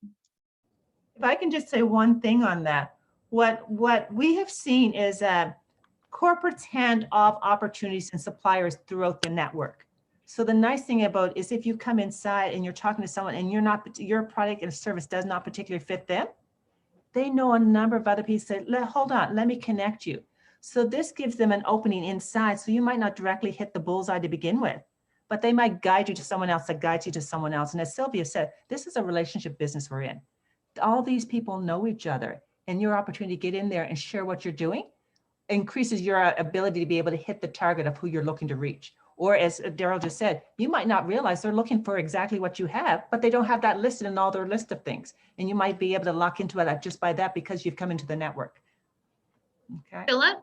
If I can just say one thing on that, what we have seen is that corporates hand off opportunities and suppliers throughout the network. So the nice thing about is if you come inside and you're talking to someone and your product and service does not particularly fit them, they know a number of other people say, hold on, let me connect you. So this gives them an opening inside. So you might not directly hit the bullseye to begin with, but they might guide you to someone else that guides you to someone else. And as Sylvia said, this is a relationship business we're in. All these people know each other, and your opportunity to get in there and share what you're doing increases your ability to be able to hit the target of who you're looking to reach. Or as Daryl just said, you might not realize they're looking for exactly what you have, but they don't have that listed in all their list of things. And you might be able to lock into it just by that because you've come into the network. Okay. Philip?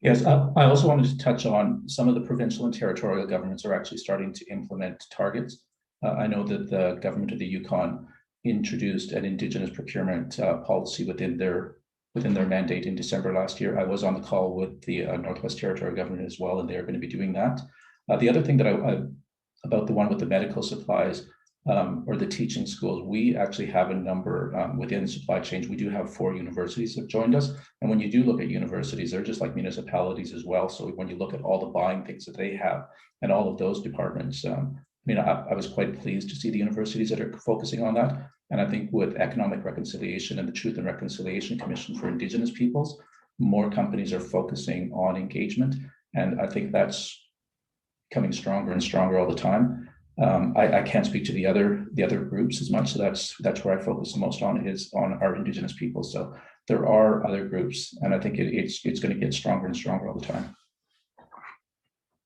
Yes, I also wanted to touch on some of the provincial and territorial governments are actually starting to implement targets. I know that the government of the Yukon introduced an Indigenous procurement policy within their mandate in December last year. I was on the call with the Northwest Territory government as well, and they're going to be doing that. The other thing that about the one with the medical supplies or the teaching schools, we actually have a number within the supply chain. We do have 4 universities that joined us. And when you do look at universities, they're just like municipalities as well. So when you look at all the buying things that they have and all of those departments, mean, I was quite pleased to see the universities that are focusing on that. And I think with economic reconciliation and the Truth and Reconciliation Commission for Indigenous Peoples, more companies are focusing on engagement. And I think that's coming stronger and stronger all the time. I can't speak to the other groups as much, so that's where I focus the most on, is on our Indigenous people. So there are other groups, and I think it's going to get stronger and stronger all the time.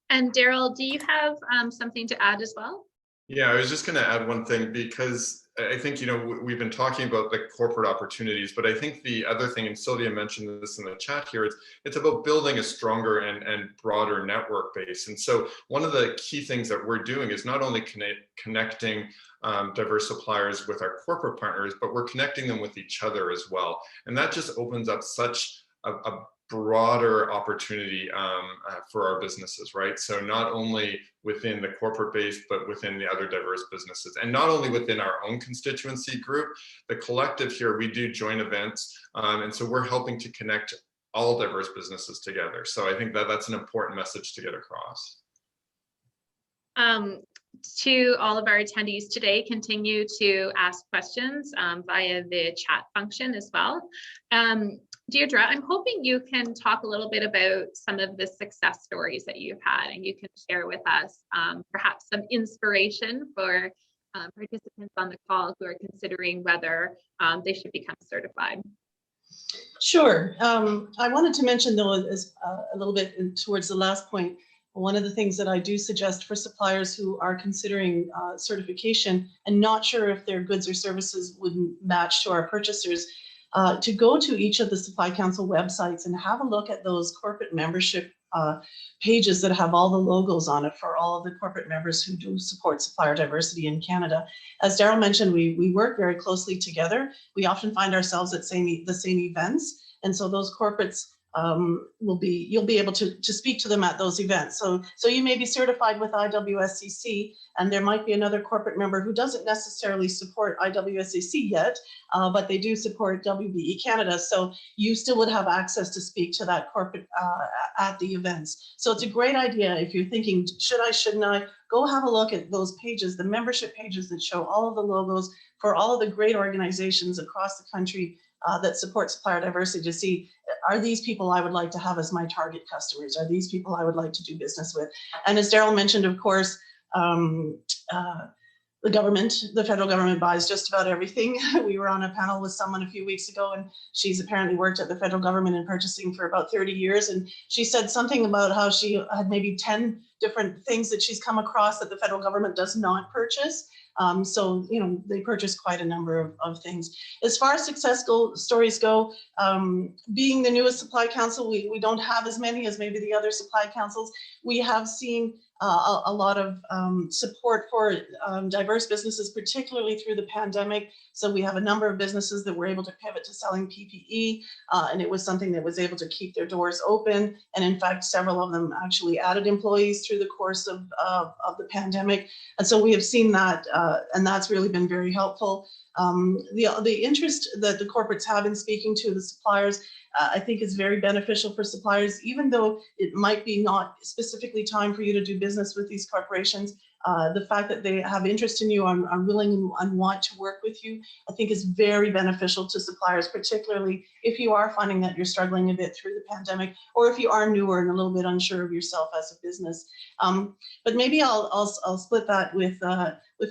And Daryl, do you have something to add as well? Yeah, I was just going to add one thing, because I think, you know, we've been talking about the corporate opportunities, but I think the other thing, and Sylvia mentioned this in the chat here, it's about building a stronger and broader network base. And so one of the key things that we're doing is not only connecting diverse suppliers with our corporate partners, but we're connecting them with each other as well. And that just opens up such a broader opportunity for our businesses, right? So not only within the corporate base, but within the other diverse businesses, and not only within our own constituency group. The collective here, we do joint events, and so we're helping to connect all diverse businesses together. So I think that that's an important message to get across. To all of our attendees today, continue to ask questions via the chat function as well. Deirdre, I'm hoping you can talk a little bit about some of the success stories that you've had, and you can share with us perhaps some inspiration for participants on the call who are considering whether they should become certified. Sure. I wanted to mention, though, as a little bit towards the last point, one of the things that I do suggest for suppliers who are considering certification and not sure if their goods or services would match to our purchasers, to go to each of the Supply Council websites and have a look at those corporate membership pages that have all the logos on it for all of the corporate members who do support supplier diversity in Canada. As Daryl mentioned, we work very closely together. We often find ourselves at the same events, and so those corporates you'll be able to speak to them at those events. So you may be certified with IWSCC, and there might be another corporate member who doesn't necessarily support IWSCC yet, but they do support WBE Canada. So you still would have access to speak to that corporate at the events. So it's a great idea if you're thinking, shouldn't I? Go have a look at those pages, the membership pages that show all of the logos for all of the great organizations across the country that support supplier diversity, to see, are these people I would like to have as my target customers? Are these people I would like to do business with? And as Daryl mentioned, of course, the federal government buys just about everything. We were on a panel with someone a few weeks ago, and she's apparently worked at the federal government in purchasing for about 30 years. And she said something about how she had maybe 10 different things that she's come across that the federal government does not purchase. So, you know, they purchase quite a number of things. As far as success stories go, being the newest supply council, we don't have as many as maybe the other supply councils. We have seen a lot of support for diverse businesses, particularly through the pandemic. So we have a number of businesses that were able to pivot to selling PPE, and it was something that was able to keep their doors open. And in fact, several of them actually added employees through the course of the pandemic. And so we have seen that, and that's really been very helpful. The interest that the corporates have in speaking to the suppliers, I think is very beneficial for suppliers, even though it might be not specifically time for you to do business with these corporations. The fact that they have interest in you, are willing and want to work with you, I think is very beneficial to suppliers, particularly if you are finding that you're struggling a bit through the pandemic, or if you are newer and a little bit unsure of yourself as a business. But maybe I'll split that with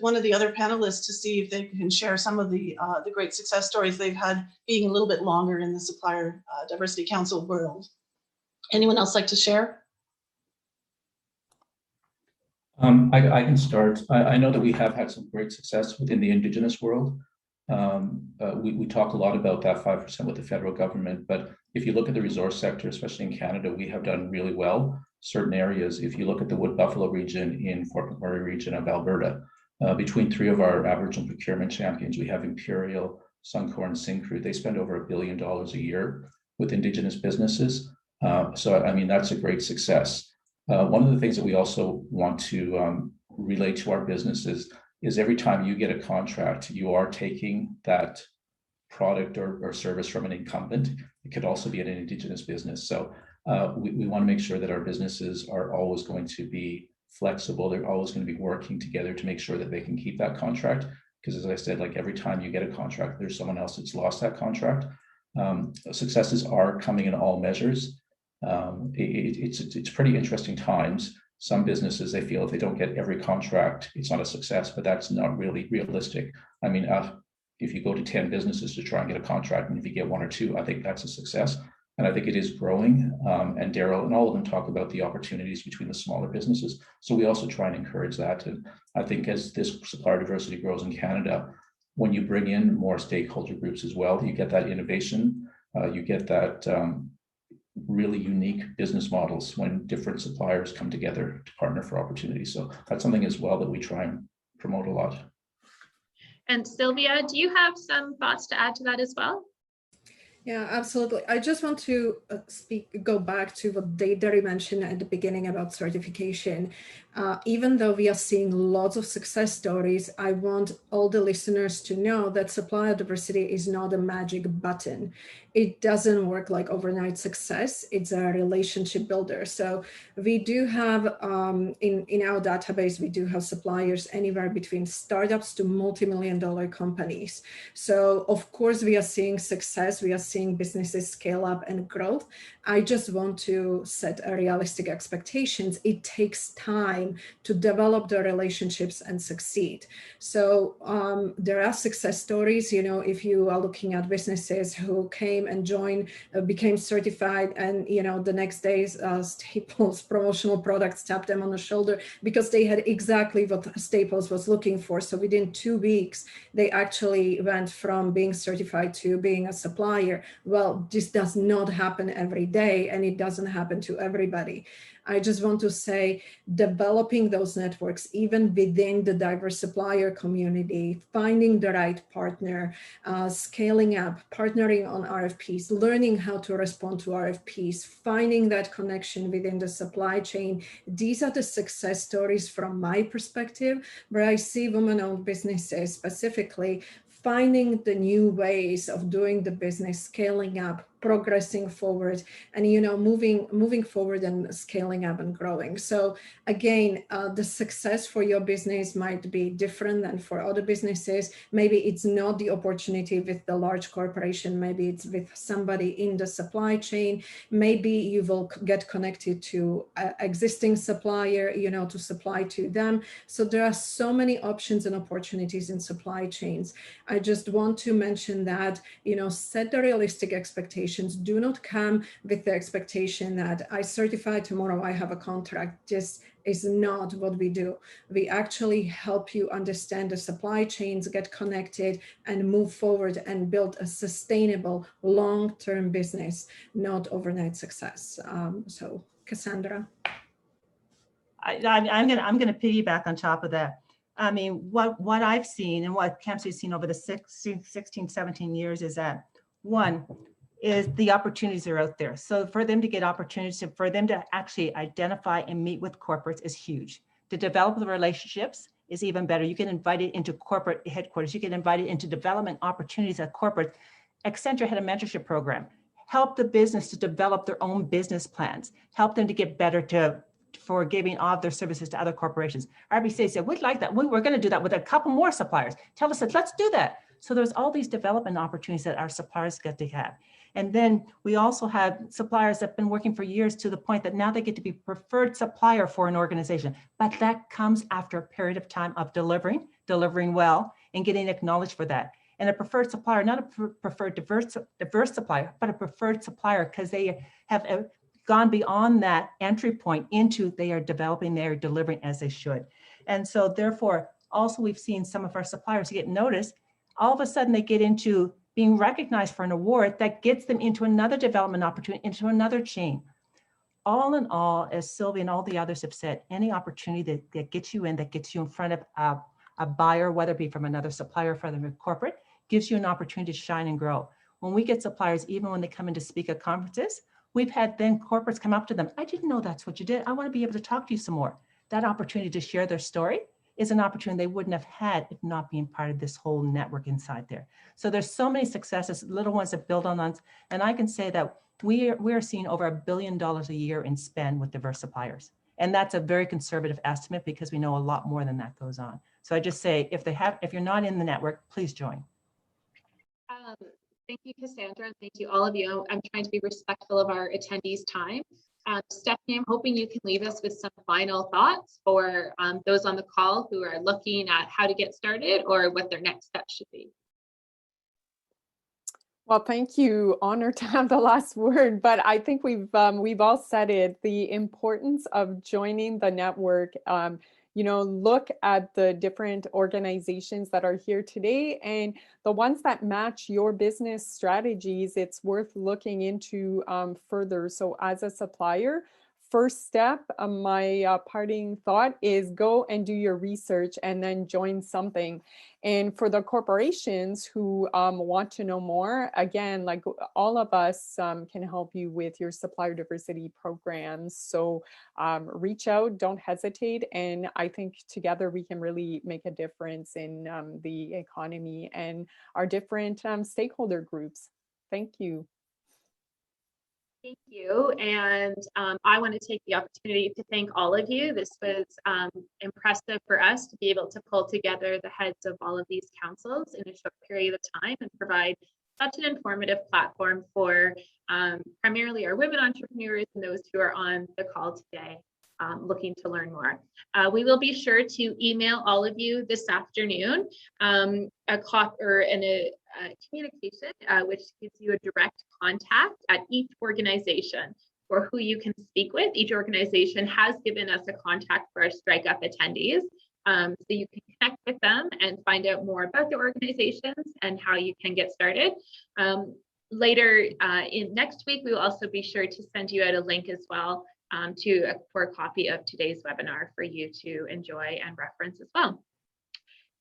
one of the other panelists to see if they can share some of the great success stories they've had being a little bit longer in the Supplier Diversity Council world. Anyone else like to share? I can start. I know that we have had some great success within the Indigenous world. We talk a lot about that 5% with the federal government, but if you look at the resource sector, especially in Canada, we have done really well. Certain areas, if you look at the Wood Buffalo region in Fort McMurray region of Alberta, between 3 of our Aboriginal procurement champions, we have Imperial, Suncor, and Syncrude. They spend over $1 billion a year with Indigenous businesses. So, I mean, that's a great success. One of the things that we also want to relate to our businesses is every time you get a contract, you are taking that product or service from an incumbent. It could also be an Indigenous business. So we want to make sure that our businesses are always going to be flexible. They're always going to be working together to make sure that they can keep that contract. Because as I said, like every time you get a contract, there's someone else that's lost that contract. Successes are coming in all measures. It's pretty interesting times. Some businesses, they feel if they don't get every contract, it's not a success, but that's not really realistic. I mean, if you go to 10 businesses to try and get a contract, and if you get 1 or 2, I think that's a success. And I think it is growing. And Daryl and all of them talk about the opportunities between the smaller businesses. So we also try and encourage that. And I think as this supplier diversity grows in Canada, when you bring in more stakeholder groups as well, you get that innovation, you get that really unique business models when different suppliers come together to partner for opportunities. So that's something as well that we try and promote a lot. And Sylvia, do you have some thoughts to add to that as well? Yeah, absolutely. I just want to go back to what Deirdre mentioned at the beginning about certification. Even though we are seeing lots of success stories, I want all the listeners to know that supplier diversity is not a magic button. It doesn't work like overnight success. It's a relationship builder. So we do have, in our database, we do have suppliers anywhere between startups to multi-million-dollar companies. So of course, we are seeing success. We are seeing businesses scale up and growth. I just want to set a realistic expectations. It takes time to develop the relationships and succeed. So there are success stories, you know, if you are looking at businesses who came and joined, became certified, and, you know, the next day Staples promotional products tapped them on the shoulder because they had exactly what Staples was looking for. So within 2 weeks, they actually went from being certified to being a supplier. Well, this does not happen every day, and it doesn't happen to everybody. I just want to say, developing those networks, even within the diverse supplier community, finding the right partner, scaling up, partnering on RFPs, learning how to respond to RFPs, finding that connection within the supply chain. These are the success stories from my perspective, where I see women-owned businesses specifically finding the new ways of doing the business, scaling up, progressing forward, and, you know, moving forward and scaling up and growing. So again, the success for your business might be different than for other businesses. Maybe it's not the opportunity with the large corporation. Maybe it's with somebody in the supply chain. Maybe you will get connected to an existing supplier, you know, to supply to them. So there are so many options and opportunities in supply chains. I just want to mention that, you know, set the realistic expectations. Do not come with the expectation that I certify tomorrow, I have a contract. This is not what we do. We actually help you understand the supply chains, get connected, and move forward and build a sustainable long-term business, not overnight success. So Cassandra. I'm gonna piggyback on top of that. I mean, what I've seen and what CAMSC has seen over the 16, 17 years is that, one, is the opportunities are out there. So for them to get opportunities, for them to actually identify and meet with corporates is huge. To develop the relationships is even better. You get invited into corporate headquarters. You get invited into development opportunities at corporate. Accenture had a mentorship program. Help the business to develop their own business plans. Help them to get better for giving off their services to other corporations. RBC said, we'd like that. We're going to do that with a couple more suppliers. Tell us, let's do that. So there's all these development opportunities that our suppliers get to have. And then we also have suppliers that have been working for years to the point that now they get to be preferred supplier for an organization. But that comes after a period of time of delivering well, and getting acknowledged for that. And a preferred supplier, not a preferred diverse supplier, but a preferred supplier because they have gone beyond that entry point into they are developing, they are delivering as they should. And so therefore, also we've seen some of our suppliers get noticed. All of a sudden they get into being recognized for an award that gets them into another development opportunity, into another chain. All in all, as Sylvia and all the others have said, any opportunity that gets you in, that gets you in front of a buyer, whether it be from another supplier, from a corporate, gives you an opportunity to shine and grow. When we get suppliers, even when they come in to speak at conferences, we've had then corporates come up to them. I didn't know that's what you did. I want to be able to talk to you some more. That opportunity to share their story is an opportunity they wouldn't have had if not being part of this whole network inside there. So there's so many successes, little ones that build on us. And I can say that we're seeing over $1 billion a year in spend with diverse suppliers. And that's a very conservative estimate because we know a lot more than that goes on. So I just say, if you're not in the network, please join. Thank you, Cassandra, and thank you all of you. I'm trying to be respectful of our attendees' time. Stephanie, I'm hoping you can leave us with some final thoughts for those on the call who are looking at how to get started or what their next steps should be. Well, thank you. Honored to have the last word, but I think we've all said it. The importance of joining the network. You know, look at the different organizations that are here today and the ones that match your business strategies. It's worth looking into further. So as a supplier, first step, my parting thought is go and do your research and then join something. And for the corporations who want to know more, again, like all of us can help you with your supplier diversity programs. So reach out, don't hesitate. And I think together we can really make a difference in the economy and our different stakeholder groups. Thank you. Thank you. And I want to take the opportunity to thank all of you. This was impressive for us to be able to pull together the heads of all of these councils in a short period of time and provide such an informative platform for primarily our women entrepreneurs and those who are on the call today looking to learn more. We will be sure to email all of you this afternoon a copy or a communication which gives you a direct contact at each organization or who you can speak with. Each organization has given us a contact for our StrikeUP attendees. So you can connect with them and find out more about the organizations and how you can get started. Later in next week, we will also be sure to send you out a link as well for a copy of today's webinar for you to enjoy and reference as well.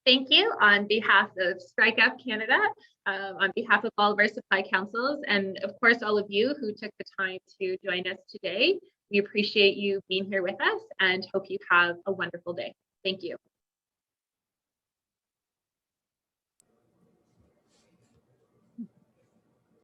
Thank you on behalf of StrikeUP Canada, on behalf of all of our supply councils, and of course, all of you who took the time to join us today. We appreciate you being here with us and hope you have a wonderful day. Thank you.